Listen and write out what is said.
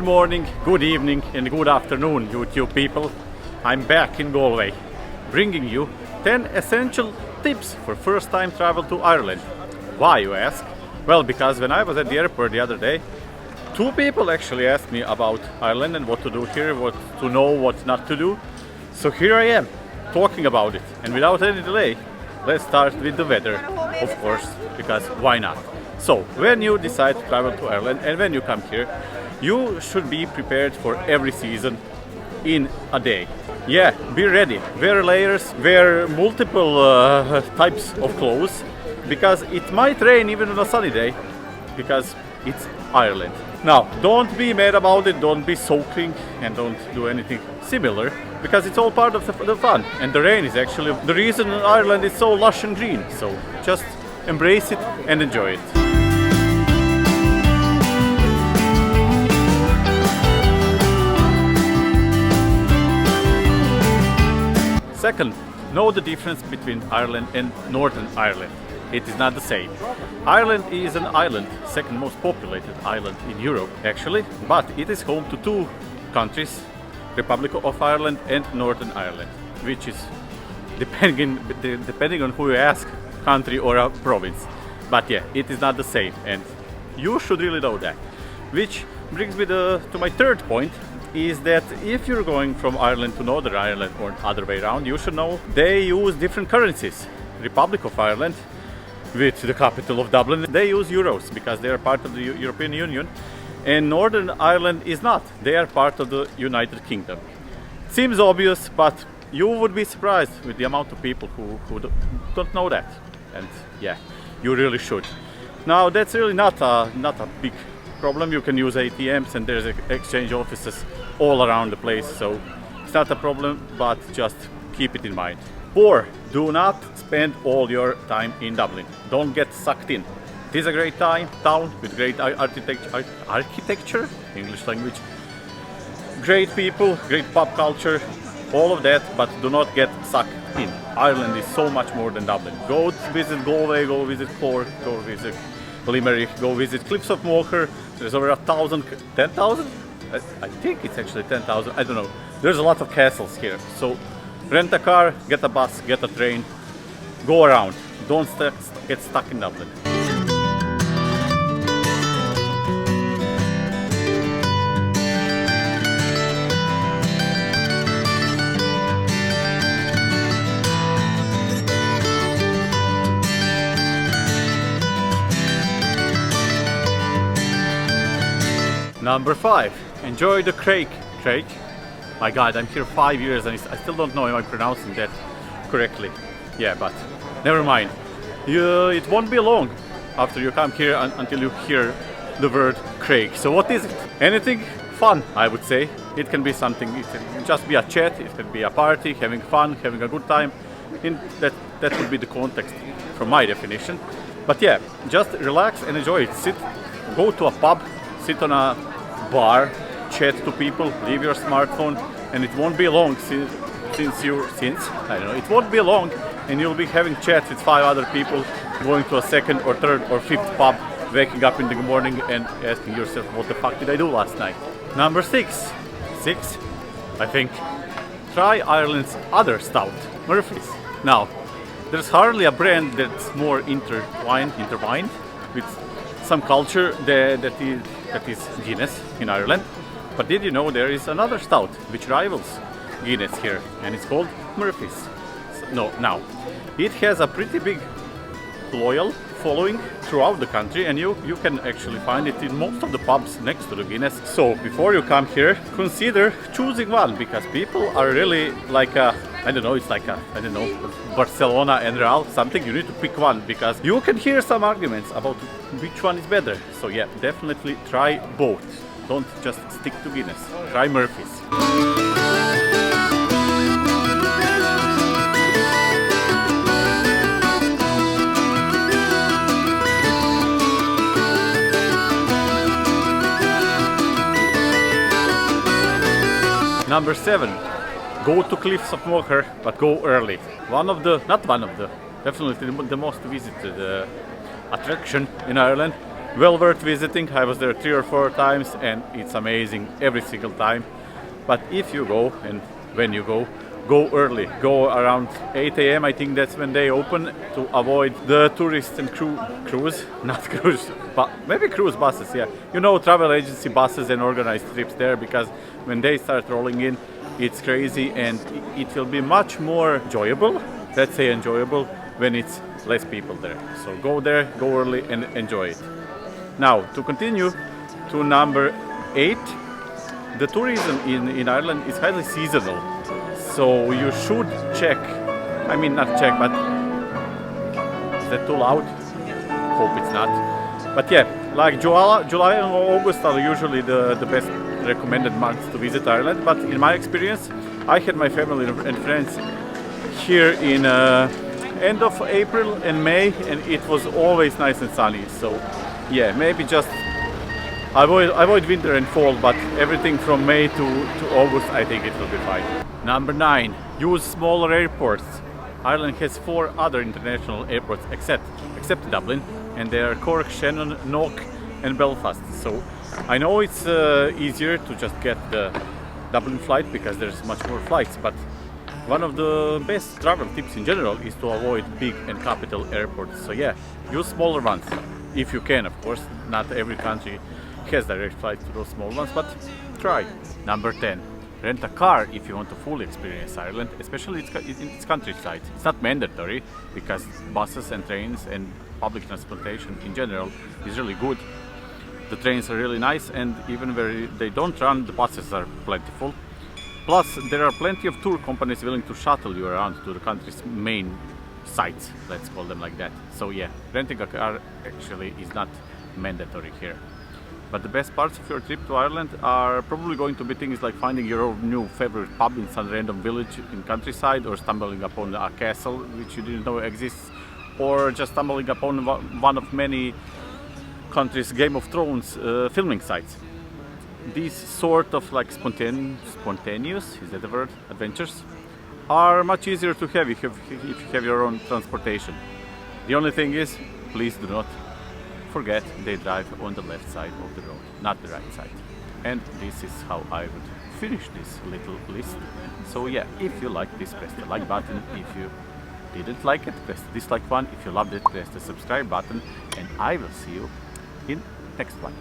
morning, good evening and good afternoon, YouTube people. I'm back in Galway, bringing you 10 essential tips for first time travel to Ireland. Why, you ask? Well, because when I was at the airport the other day, two people actually asked me about Ireland and what to do here, what to know, what not to do. So here I am, talking about it. And without any delay, let's start with the weather, of course, because why not? So, when you decide to travel to Ireland and when you come here, you should be prepared for every season in a day. Yeah, be ready. Wear layers, wear multiple types of clothes, because it might rain even on a sunny day, because it's Ireland. Now, don't be mad about it, don't be soaking and don't do anything similar, because it's all part of the fun. And the rain is actually the reason Ireland is so lush and green. So just embrace it and enjoy it. Second, know the difference between Ireland and Northern Ireland. It is not the same. Ireland is an island, second most populated island in Europe actually, but it is home to two countries, Republic of Ireland and Northern Ireland, which is, depending on who you ask, country or a province. But yeah, it is not the same, and you should really know that. Which brings me to my third point, is that if you're going from Ireland to Northern Ireland or other way around, you should know they use different currencies. Republic of Ireland, with the capital of Dublin, they use euros because they are part of the European Union, and Northern Ireland is not. They are part of the United Kingdom. Seems obvious, but you would be surprised with the amount of people who don't know that. And yeah, you really should. Now, that's really not a big problem. You can use ATMs and there's exchange offices all around the place, so it's not a problem, but just keep it in mind. 4. Do not spend all your time in Dublin. Don't get sucked in. It is a great town with great architecture, English language, great people, great pub culture, all of that, but do not get sucked in. Ireland is so much more than Dublin. Go visit Galway, go visit Cork, go visit Limerick, go visit Cliffs of Moher. There's over 10,000? I think it's actually 10,000, I don't know. There's a lot of castles here. So rent a car, get a bus, get a train, go around. Don't get stuck in Dublin. Number 5. Enjoy the Corrky. My God, I'm here 5 years and I still don't know if I'm pronouncing that correctly. Yeah, but never mind. It won't be long after you come here until you hear the word Corrky. So what is it? Anything fun, I would say. It can be something, it can just be a chat, it can be a party, having fun, having a good time. That would be the context from my definition. But yeah, just relax and enjoy it. Go to a pub, sit on a bar, chat to people, leave your smartphone, and it won't be long it won't be long and you'll be having chats with 5 other people, going to a second or third or fifth pub, waking up in the morning and asking yourself, what the fuck did I do last night? Number 6, I think, try Ireland's other stout, Murphy's. Now, there's hardly a brand that's more intertwined with some culture that is Guinness in Ireland. But did you know there is another stout which rivals Guinness here, and it's called Murphy's. Now, it has a pretty big loyal following throughout the country, and you can actually find it in most of the pubs next to the Guinness. So before you come here, consider choosing one, because people are really like Barcelona and Real, something. You need to pick one, because you can hear some arguments about which one is better. So yeah, definitely try both. Don't just stick to Guinness. Try Murphy's. Number 7. Go to Cliffs of Moher, but go early. Definitely the most visited attraction in Ireland well worth visiting. I was there 3 or 4 times and it's amazing every single time. But if you go, and when you go early. Go around 8 a.m. I think that's when they open, to avoid the tourist and cruise, not cruise, but maybe cruise buses, yeah. You know, travel agency buses and organized trips there, because when they start rolling in, it's crazy, and it will be much more enjoyable, let's say enjoyable, when it's less people there. So go there, go early and enjoy it. Now, to continue to number 8, the tourism in Ireland is highly seasonal. So you should check, I mean not check, but is that too loud? Hope it's not. But yeah, like July and August are usually the best recommended months to visit Ireland. But in my experience, I had my family and friends here in end of April and May, and it was always nice and sunny. So yeah, maybe just avoid winter and fall, but everything from May to August, I think it will be fine. Number 9, use smaller airports. Ireland has 4 other international airports except Dublin, and they are Cork, Shannon, Knock and Belfast. So I know it's easier to just get the Dublin flight because there's much more flights, but one of the best travel tips in general is to avoid big and capital airports. So yeah, use smaller ones if you can, of course. Not every country has direct flights to those small ones, but try. Number 10. Rent a car if you want to fully experience Ireland, especially in its countryside. It's not mandatory, because buses and trains and public transportation in general is really good. The trains are really nice, and even where they don't run, the buses are plentiful. Plus, there are plenty of tour companies willing to shuttle you around to the country's main sites, let's call them like that. So yeah, renting a car actually is not mandatory here. But the best parts of your trip to Ireland are probably going to be things like finding your own new favorite pub in some random village in countryside, or stumbling upon a castle which you didn't know exists, or just stumbling upon one of many countries' Game of Thrones filming sites. These sort of like spontaneous, is that the word, adventures, are much easier to have if you have your own transportation. The only thing is, please do not forget they drive on the left side of the road, not the right side. And this is how I would finish this little list. So yeah, if you liked this, press the like button. If you didn't like it, press the dislike one. If you loved it, press the subscribe button. And I will see you in next one.